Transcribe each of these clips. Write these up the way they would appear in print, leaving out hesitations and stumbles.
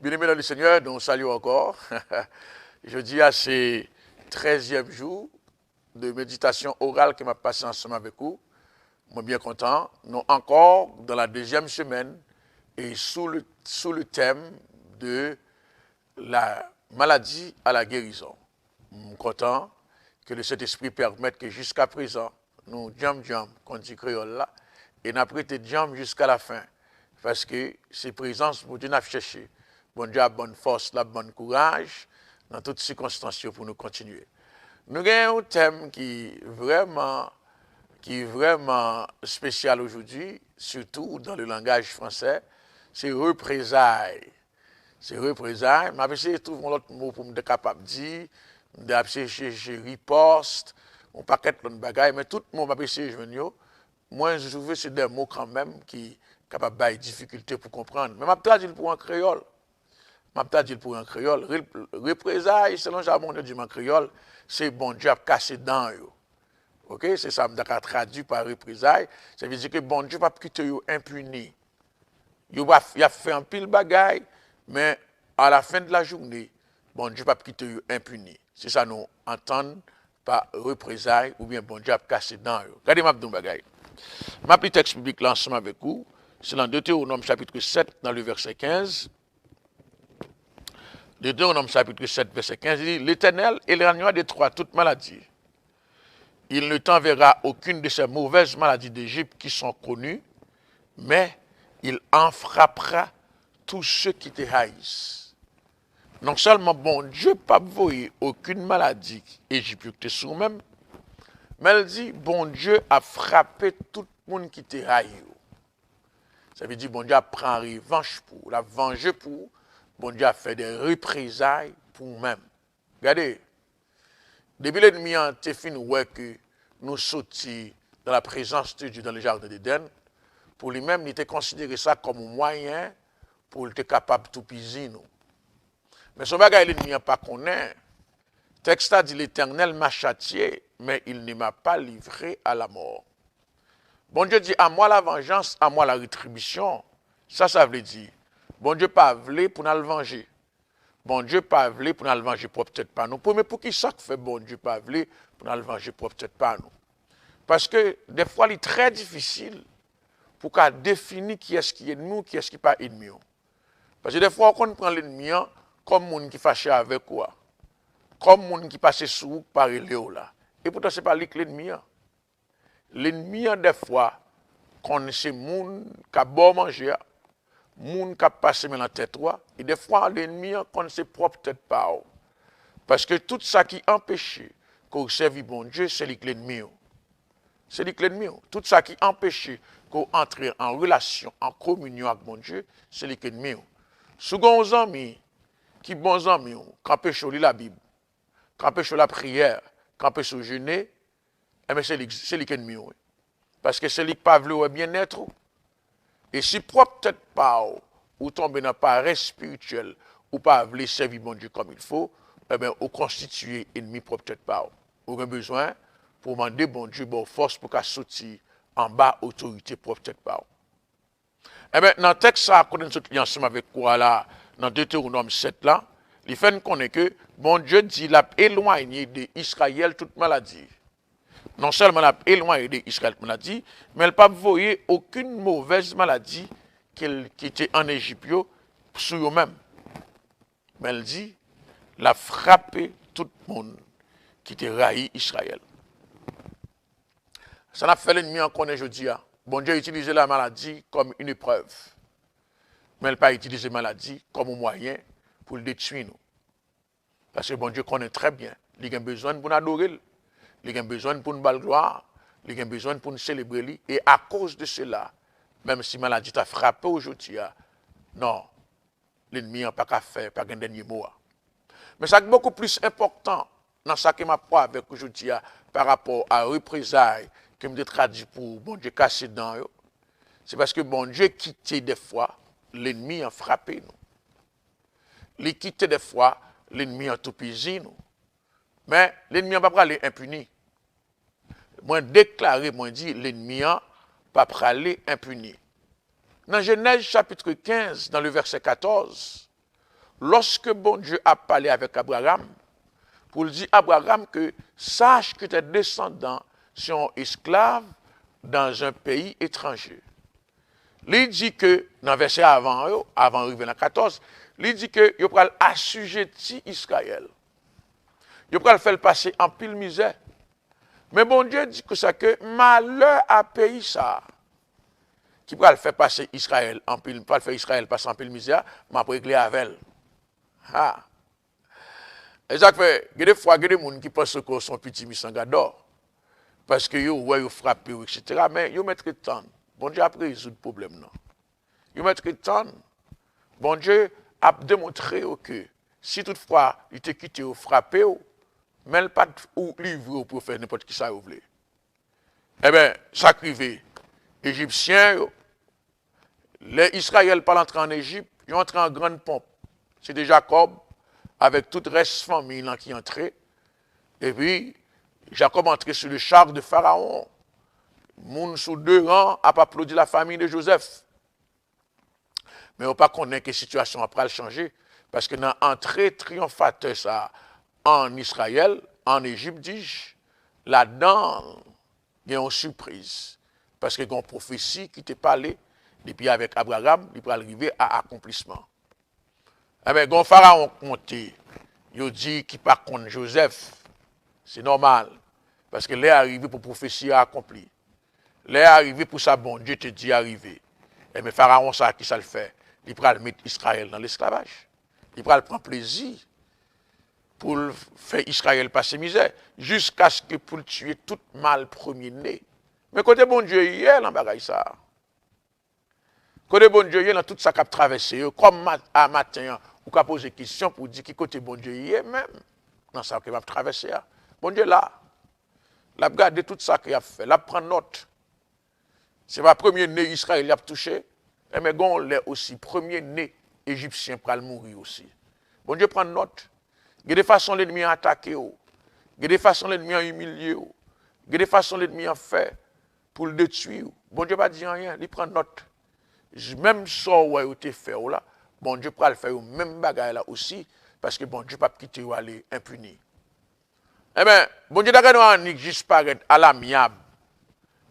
Bien-aimés dans le Seigneur, nous saluons encore. Je dis à ces 13e jour de méditation orale qui m'a passé ensemble avec vous. Moi, bien content. Nous encore dans la deuxième semaine et sous le thème de la maladie à la guérison. Je suis content que le Saint-Esprit permette que jusqu'à présent, nous jam, qu'on dit créole là, et nous prêté jam jusqu'à la fin. Parce que c'est présence pour Dieu nous chercher. Bon Dieu a bonne force, la bonne courage dans toutes circonstances pour nous continuer. Nous avons un thème qui est vraiment spécial aujourd'hui, surtout dans le langage français, c'est représailles. C'est représailles. Je vais essayer de trouver un autre mot pour me être capable de dire. Je vais essayer de riposte, un paquet de bagages, mais tout le monde va essayer de venir. Moi, je trouve que c'est des mots quand même qui sont capables de difficulté pour comprendre. Mais je vais traduire pour un créole. Je vais traduire pour un créole. Représailles, selon Jamon dit en créole, c'est bon Dieu a cassé dents. Ok, c'est ça que je traduit par représailles. Ça veut dire que bon Dieu ne va pas quitter impuni. Il a fait un pile bagaille, mais à la fin de la journée, bon Dieu ne va pas quitter impuni. C'est ça nous entendons par représailles ou bien bon Dieu a cassé dents. Regardez ma bagaille. Ma petite texte biblique là ensemble avec vous, c'est dans Deutéronome chapitre 7, dans le verset 15. Deutéronome chapitre 7, verset 15, il dit, l'Éternel éloignera de toi toute maladie. Il ne t'enverra aucune de ces mauvaises maladies d'Égypte qui sont connues, mais il en frappera tous ceux qui te haïssent. Non seulement, bon Dieu pas voyer aucune maladie égyptienne sur même, mais elle dit, bon Dieu a frappé tout le monde qui te haït. Ça veut dire, bon Dieu a pris revanche pour, l'a vengé pour, bon Dieu a fait des représailles pour même. Regardez, depuis l'ennemi a fini ouais que nous sortis dans la présence de Dieu dans le jardin d'Éden, pour lui-même, il était considéré ça comme un moyen pour être capable de tout piser nous. Mais son bagage, l'ennemi n'a pas connaît. Texte a dit, l'Éternel m'a châtié, mais il ne m'a pas livré à la mort. Bon Dieu dit, à moi la vengeance, à moi la rétribution. Ça veut dire, bon Dieu pas voulu pour nous le venger. Bon Dieu pas voulu pour nous le venger pour peut-être pas nous. Mais pour qui ça fait bon Dieu pas voulu pour nous le venger pour peut-être pas nous? Parce que des fois, il est très difficile pour qu'on définisse qui est-ce qui est ennemi, qui est-ce qui n'est pas ennemi. Parce que des fois, on prend l'ennemi comme monde qui fâché avec quoi, comme monde qui passe sous par Léo là. Et pourtant, ce n'est pas lui que l'ennemi. L'ennemi, des fois, qu'on c'est monde qui a bon manger, monde qui a passé dans la tête, et des fois, l'ennemi, qu'on ne sait propre tête pas. Parce que tout ça qui empêche qu'on serve bon Dieu, c'est l'ennemi. C'est l'ennemi. Tout ça qui empêche qu'on entre en relation, en communion avec bon Dieu, c'est l'ennemi. Second amis, qui bons amis, qui empêchent la Bible, qui empêchent la prière, qui empêchent le jeûner, c'est l'ennemi. Parce que c'est lui qui pas voulu bien-être. Et si propre peut-être pas, ou tomber dans le paresse spirituel, ou pas voulu servir bon Dieu comme il faut, eh bien, ou constituer ennemi propre peut-être pas. Vous avez besoin pour demander bon Dieu bonne force pour qu'elle sortir en bas autorité propre peut-être pas. Eh bien, dans le texte, ça, qu'on est ensemble avec quoi là, dans Deutéronome 7 là, il fait qu'on est que bon Dieu dit qu'il a éloigné d'Israël toute maladie. Non seulement il a éloigné d'Israël toute maladie, mais il n'a pas voyé aucune mauvaise maladie qui était en Égypte sur eux-mêmes. Mais il dit, il a frappé tout le monde qui était raï Israël. Ça n'a fait l'ennemi en connaît aujourd'hui. Bon Dieu a utilisé la maladie comme une épreuve. Mais il n'a pas utilisé la maladie comme un moyen pour le détruire. Nous. Parce que bon Dieu connaît très bien. Il a besoin pour nous adorer. Il a besoin pour nous battre gloire. Il a besoin pour nous célébrer. Et à cause de cela, même si la maladie t'a frappé aujourd'hui, non, l'ennemi n'a pas qu'à faire, pas qu'un dernier mot. Mais ça est beaucoup plus important dans ce que je parle avec aujourd'hui par rapport à représailles que je traduit pour bon Dieu casser dans eux. C'est parce que bon Dieu quitté des fois, l'ennemi a frappé nous. Il quitté des fois, l'ennemi a tout pisé nous. Mais l'ennemi n'a pas aller impuni. Moi déclaré, moi dit, l'ennemi n'a pas aller impuni. Dans Genèse chapitre 15, dans le verset 14, lorsque bon Dieu a parlé avec Abraham, pour dire à Abraham que sache que tes descendants sont esclaves dans un pays étranger. Il dit que, dans le verset avant arriver dans 14, il dit que il va assujettir Israël. Il va le faire passer en pile misère. Mais bon Dieu dit que ça que malheur à pays ça. Qui va le faire passer Israël en pile, pas le faire Israël passer en pile misère, mais après régler avec elle. Ah. Et ça fait, il y a des fois, il y a des gens qui pensent que son petit misanga d'or. Parce que ils frappent, etc. Mais ils mettent le temps. Bon Dieu a résoudre le problème. Non. Ils mettent le temps. Bon Dieu a démontré que si toutefois il te quitté ou frappé, mais il pas ou livre pour faire n'importe qui ça vous voulez. Eh bien, ça crivé. Égyptiens, les Israël pas entrer en Égypte, ils ont entré en grande pompe. C'était Jacob avec toute reste famille qui entrait. Et puis, Jacob entrait sur le char de Pharaon. Moun sous 2 rangs a pas applaudi la famille de Joseph. Mais on pas connaît que la situation après changer. Parce que dans l'entrée triomphateur ça, en Israël, en Égypte, dis-je, là-dedans, il y a une surprise. Parce que il y a une prophétie qui t'est parlé, depuis avec Abraham, il peut arriver à accomplissement. Eh bien, quand Pharaon compté, il dit qu'il pas contre Joseph. C'est normal. Parce que l'est arrivé pour prophétie accomplie. L'est arrivé pour ça, bon Dieu te dit arriver. Et mais Pharaon, ça, qui ça le fait? Il peut mettre Israël dans l'esclavage. Il peut prendre plaisir pour faire Israël passer misère. Jusqu'à ce que pour le tuer tout mal premier-né. Mais côté bon Dieu, il y a dans bagaille ça. Côté bon Dieu, il y a dans tout ça qui a traversé. Comme à matin, ou qu'a posé question pour dire qui côté bon Dieu, il y a même. Dans ça qui va traverser. Bon Dieu là. Il a regardé tout ça qu'il a fait. Il a pris note. C'est pas premier-né Israël qui a touché. Mais on l'est aussi. Premier-né égyptien pour mourir aussi. Bon Dieu prend note. Il y a des façons l'ennemi à attaquer. Il y a des façons l'ennemi à humilier. Il y a des façons l'ennemi à faire pour le détruire. Bon Dieu pas dit rien, il prend note. Même ça où il a fait là, bon Dieu peut le faire même bagaille là aussi parce que bon Dieu pas quitter ou aller impuni. Eh bien, bon Dieu doit juste paraître à l'amiable.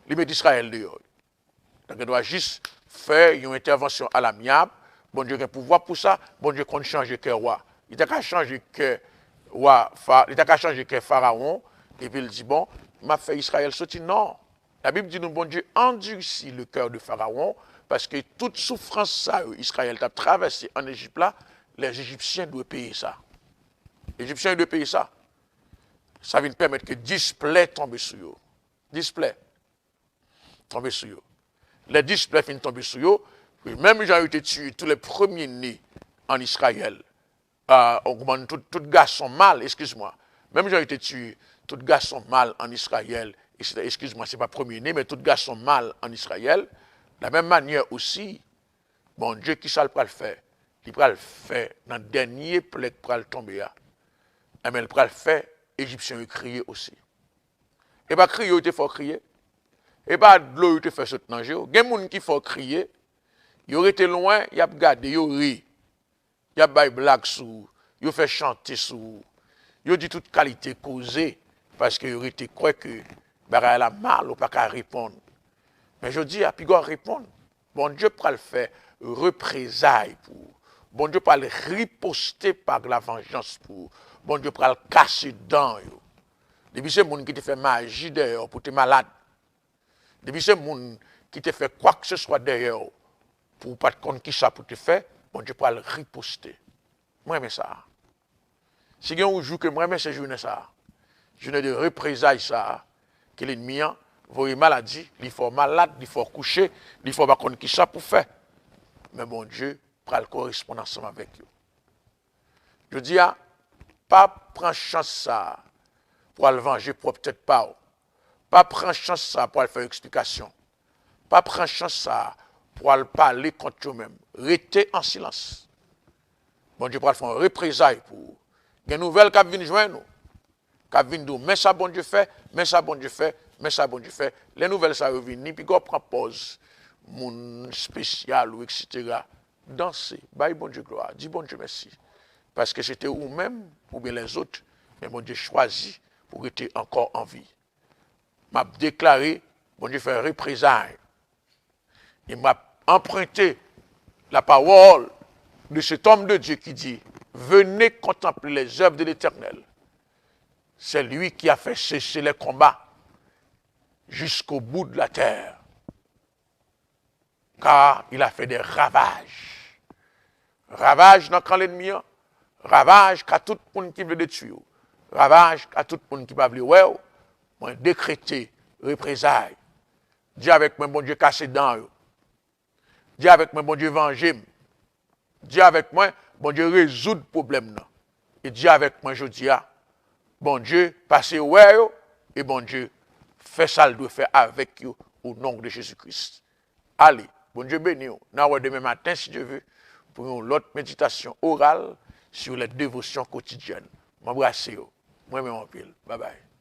Il met Israël dehors. Donc il doit juste faire une intervention à l'amiable. Bon Dieu a un pouvoir pour ça. Bon Dieu compte changer cœur roi. Il n'a qu'à changer cœur roi, il n'a qu'à changer cœur Pharaon. Et puis il dit bon, m'a fait Israël sortir. Non. La Bible dit nous, bon Dieu endurcit le cœur de Pharaon parce que toute souffrance ça, Israël a traversé en Égypte là, les Égyptiens doivent payer ça. Les Égyptiens doivent payer ça. Ça vient permettre que 10 plaies tombent sur eux. 10 plaies tombent sur eux. Les 10 plaies finissent tomber sur eux. Même j'ai été tué tous les premiers nés en Israël. Tout garçon mâle, excuse-moi. Même j'ai été tué tout garçon mâle en Israël. Excuse-moi, ce n'est pas premier-né, mais tout garçon mâle en Israël. De la même manière aussi, bon Dieu, qui ça le faire? Il va le faire dans le dernier plaie qui va le tomber. Mais il va le faire, Égyptiens crier aussi. Et pas crier, il faut crier. Et pas de l'eau, il faut sauter dans le jeu. Il y a des gens qui font crier. Ils auraient été loin, ils ont regardé, ils ont ri. Ils ont fait blague sous, ils ont fait chanter sous. Ils ont dit toute qualité causée parce qu'ils auraient été quoi que elle a mal ou pas qu'à répondre. Mais je dis, à puis répondre. Bon Dieu peut le faire représailles pour. Bon Dieu peut le riposter par la vengeance pour. Bon Dieu peut le casser dedans. Depuis ce monde qui te fait magie d'ailleurs pour te malade. Depuis ce monde qui te fait quoi que ce soit d'ailleurs pour pas te compte qui ça pour te faire, bon Dieu peut le riposter. Moi j'aime ça. Si il y a un jour que moi j'aime cette journée ça. Journée de représailles ça. Que l'ennemi voit maladie, il faut malade, il faut coucher, il faut pas connaître qui ça pour faire. Mais bon Dieu prend le correspondre ensemble avec eux. Je dis pas prendre chance ça pour le venger pour peut-être pas. Pas prendre chance ça pour faire explication. Pas prendre chance ça pour le parler contre eux-mêmes. Restez en silence. Bon Dieu pour faire un représailles pour. Il y a une nouvelle qui vient joindre nous. Qui vient nous, mais ça bon Dieu fait, mais ça bon Dieu fait, mais ça bon Dieu fait. Les nouvelles ça reviennent, puis on prend pause, mon spécial ou etc. Danser, bye bon Dieu gloire, dis bon Dieu merci. parce que c'était vous-même ou bien les autres, mais mon Dieu choisi pour être encore en vie. M'a déclaré, mon Dieu fait représailles. Il m'a emprunté la parole de cet homme de Dieu qui dit, venez contempler les œuvres de l'Éternel. C'est lui qui a fait cesser les combats jusqu'au bout de la terre. Car il a fait des ravages. Ravages dans quand l'ennemi, ravages qu'à tout le monde qui veut détruire. Ravages qu'à tout le monde qui va vouloir, ouais, moi décréter représailles. Dis avec moi, bon Dieu, cassé dans eux. Dis avec moi, bon Dieu, venger. Dis avec moi, bon Dieu, résoudre le problème. Et dis avec moi, je dis, bon Dieu, passez ouais, et bon Dieu, fait ça, le doit faire avec vous, au nom de Jésus-Christ. Allez, bon Dieu béni, nous demain matin, si Dieu veut, pour une autre méditation orale sur les dévotions quotidiennes. M'embrassez, moi-même en pile. Bye bye.